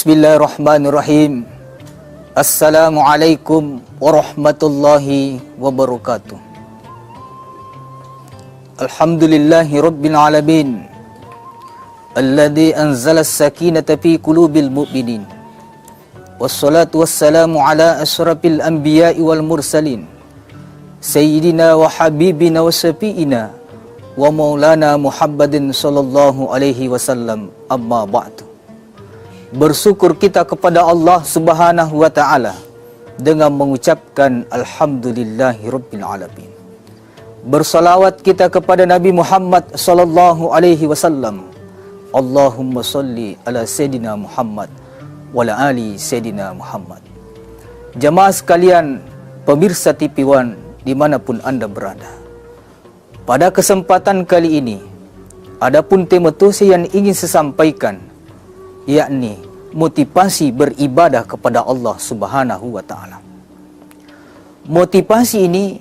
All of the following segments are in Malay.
Bismillahirrahmanirrahim. Assalamualaikum warahmatullahi wabarakatuh. Alhamdulillahi rabbil alamin, alladhi anzala as-sakinata fi qulubil mu'minin. Wassalatu wassalamu ala asyrafil anbiya'i wal mursalin, sayyidina wa habibina wa syafi'ina wa maulana Muhammadin sallallahu alaihi wasallam. Amma ba'du. Bersyukur kita kepada Allah Subhanahu wa ta'ala dengan mengucapkan alhamdulillahirabbil alamin. Bersalawat kita kepada Nabi Muhammad sallallahu alaihi wasallam. Allahumma salli ala sayyidina Muhammad wa ala ali sayyidina Muhammad. Jamaah sekalian, pemirsa TV One dimanapun anda berada, pada kesempatan kali ini adapun tema tausiah yang ingin saya sampaikan, yakni motivasi beribadah kepada Allah Subhanahu wa ta'ala. Motivasi ini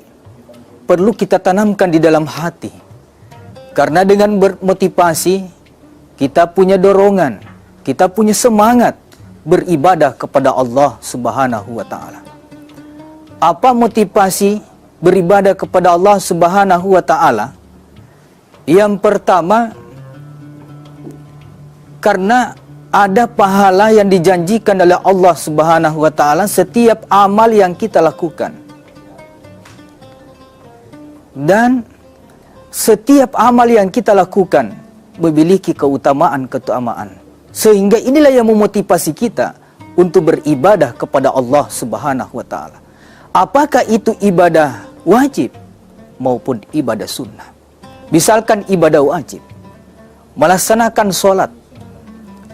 perlu kita tanamkan di dalam hati, karena dengan bermotivasi kita punya dorongan, kita punya semangat beribadah kepada Allah Subhanahu wa ta'ala. Apa motivasi beribadah kepada Allah Subhanahu wa ta'ala? Yang pertama, karena ada pahala yang dijanjikan oleh Allah Subhanahu wa ta'ala setiap amal yang kita lakukan. Dan setiap amal yang kita lakukan memiliki keutamaan. Sehingga inilah yang memotivasi kita untuk beribadah kepada Allah Subhanahu wa ta'ala. Apakah itu ibadah wajib maupun ibadah sunnah. Misalkan ibadah wajib, melaksanakan sholat.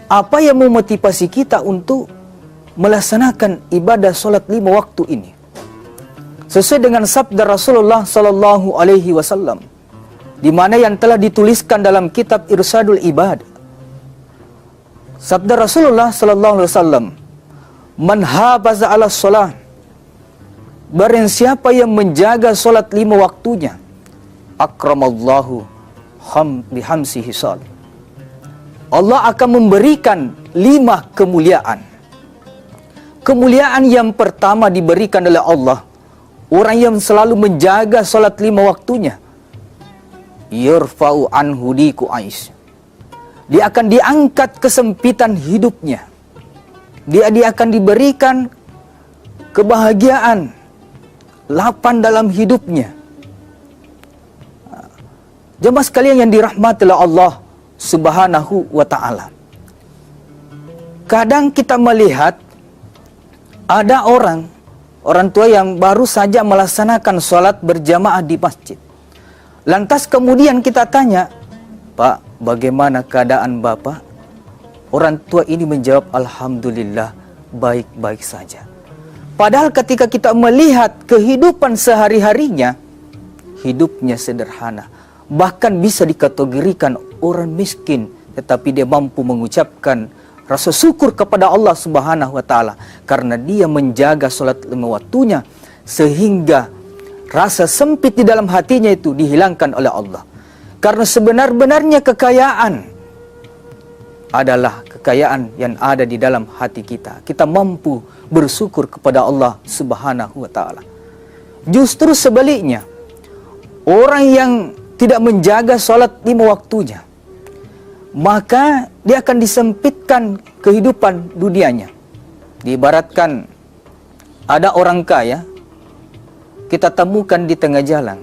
Apa yang memotivasi kita untuk melaksanakan ibadah solat 5 waktu ini? Sesuai dengan sabda Rasulullah sallallahu alaihi wasallam, di mana yang telah dituliskan dalam kitab Irsyadul Ibad. Sabda Rasulullah sallallahu alaihi wasallam, "Man hafaza 'ala shalah", barang siapa yang menjaga solat 5 waktunya, akramallahu bihamsihi shalah, Allah akan memberikan 5 kemuliaan. Kemuliaan yang pertama diberikan oleh Allah, orang yang selalu menjaga solat 5 waktunya, yurfa'u anhu diku ais, dia akan diangkat kesempitan hidupnya. Dia akan diberikan kebahagiaan, lapang dalam hidupnya. Jemaah sekalian yang dirahmati oleh Allah Subhanahu wa ta'ala, kadang kita melihat ada orang tua yang baru saja melaksanakan sholat berjamaah di masjid. Lantas kemudian kita tanya, "Pak, bagaimana keadaan Bapak?" Orang tua ini menjawab, "Alhamdulillah, baik-baik saja." Padahal ketika kita melihat kehidupan sehari-harinya, hidupnya sederhana. Bahkan bisa dikategorikan orang miskin, tetapi dia mampu mengucapkan rasa syukur kepada Allah Subhanahu wa ta'ala karena dia menjaga solat 5 waktunya, sehingga rasa sempit di dalam hatinya itu dihilangkan oleh Allah. Karena sebenar-benarnya kekayaan adalah kekayaan yang ada di dalam hati kita. Kita mampu bersyukur kepada Allah Subhanahu wa ta'ala. Justru sebaliknya, orang yang tidak menjaga sholat 5 waktunya, maka dia akan disempitkan kehidupan dunianya. Diibaratkan ada orang kaya, kita temukan di tengah jalan.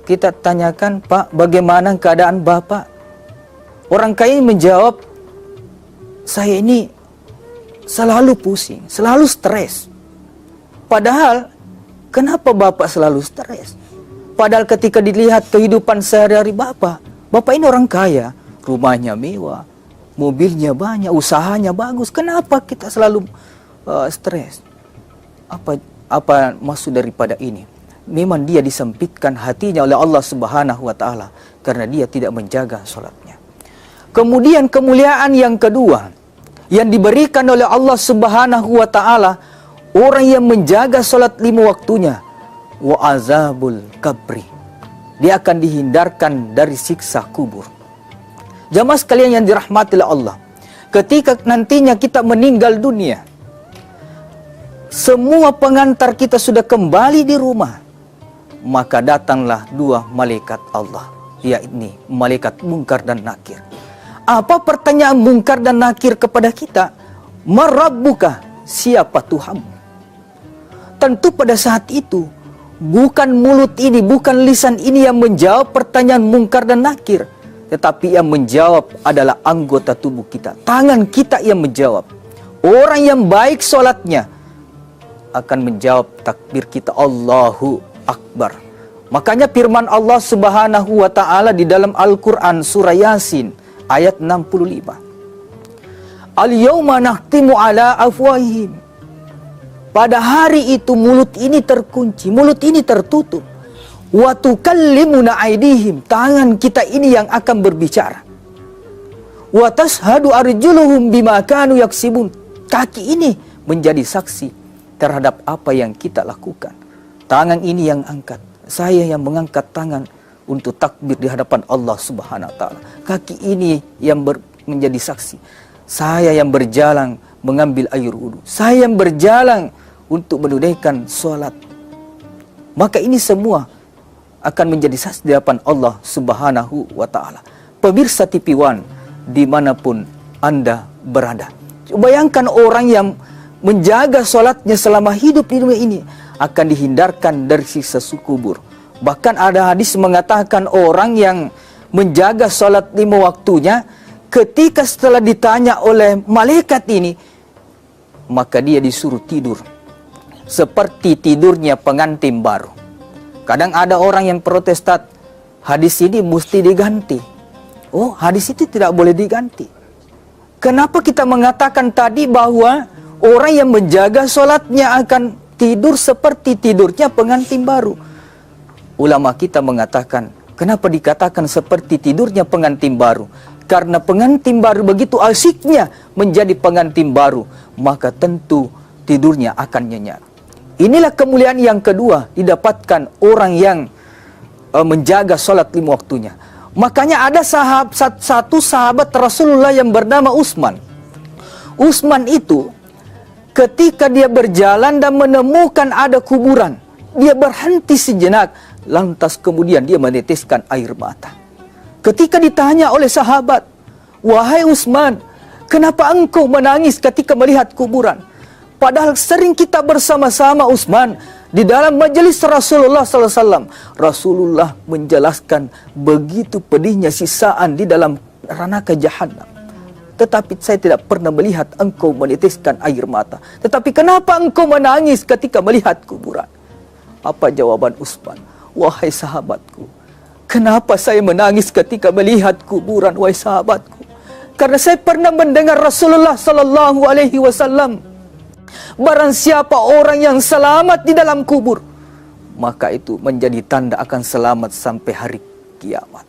Kita tanyakan, "Pak, bagaimana keadaan Bapak?" Orang kaya menjawab, "Saya ini selalu pusing, selalu stres." Padahal, kenapa Bapak selalu stres? Padahal ketika dilihat kehidupan sehari-hari Bapak ini orang kaya, rumahnya mewah, mobilnya banyak, usahanya bagus. Kenapa kita selalu stres? Apa maksud daripada ini? Memang dia disempitkan hatinya oleh Allah Subhanahu wa ta'ala karena dia tidak menjaga sholatnya. Kemudian kemuliaan yang kedua yang diberikan oleh Allah Subhanahu wa ta'ala, orang yang menjaga sholat 5 waktunya, wa azabul kabri, dia akan dihindarkan dari siksa kubur. Jamaah sekalian yang dirahmati oleh Allah, ketika nantinya kita meninggal dunia, semua pengantar kita sudah kembali di rumah, maka datanglah dua malaikat Allah, yakni malaikat Munkar dan Nakir. Apa pertanyaan Munkar dan Nakir kepada kita? Marabbuka, siapa Tuhanmu? Tentu pada saat itu bukan mulut ini, bukan lisan ini yang menjawab pertanyaan Munkar dan Nakir, tetapi yang menjawab adalah anggota tubuh kita, tangan kita yang menjawab. Orang yang baik sholatnya akan menjawab takbir kita, Allahu Akbar. Makanya firman Allah Subhanahu wa ta'ala di dalam Al-Quran surah Yasin ayat 65. Al-yawma nahtimu ala afwahihim. Pada hari itu mulut ini terkunci, mulut ini tertutup. Wa tukallimuna aydihim, tangan kita ini yang akan berbicara. Wa tashhadu arjuluhum bima kanu yaksibun, kaki ini menjadi saksi terhadap apa yang kita lakukan. Tangan ini yang angkat, saya yang mengangkat tangan untuk takbir di hadapan Allah Subhanahu wa ta'ala. Kaki ini yang menjadi saksi, saya yang berjalan mengambil air wudu, saya yang berjalan untuk menunaikan sholat. Maka ini semua akan menjadi saksi di hadapan Allah Subhanahu wa ta'ala. Pemirsa TV One dimanapun Anda berada, bayangkan orang yang menjaga sholatnya selama hidup di dunia ini akan dihindarkan dari siksa kubur. Bahkan ada hadis mengatakan orang yang menjaga sholat 5 waktunya, ketika setelah ditanya oleh malaikat ini, maka dia disuruh tidur seperti tidurnya pengantin baru. Kadang ada orang yang protestan, hadis ini mesti diganti. Oh, hadis itu tidak boleh diganti. Kenapa kita mengatakan tadi bahwa orang yang menjaga sholatnya akan tidur seperti tidurnya pengantin baru? Ulama kita mengatakan, kenapa dikatakan seperti tidurnya pengantin baru? Karena pengantin baru begitu asyiknya menjadi pengantin baru, maka tentu tidurnya akan nyenyak. Inilah kemuliaan yang kedua didapatkan orang yang menjaga sholat 5 waktunya. Makanya ada satu sahabat Rasulullah yang bernama Utsman. Utsman itu ketika dia berjalan dan menemukan ada kuburan, dia berhenti sejenak, lantas kemudian dia meneteskan air mata. Ketika ditanya oleh sahabat, "Wahai Utsman, kenapa engkau menangis ketika melihat kuburan?" Padahal sering kita bersama-sama Utsman di dalam majelis Rasulullah SAW. Rasulullah menjelaskan begitu pedihnya sisaan di dalam neraka jahanam. Tetapi saya tidak pernah melihat engkau meneteskan air mata. Tetapi kenapa engkau menangis ketika melihat kuburan? Apa jawaban Utsman? Wahai sahabatku, kenapa saya menangis ketika melihat kuburan, wahai sahabatku? Karena saya pernah mendengar Rasulullah SAW, barang siapa orang yang selamat di dalam kubur, maka itu menjadi tanda akan selamat sampai hari kiamat.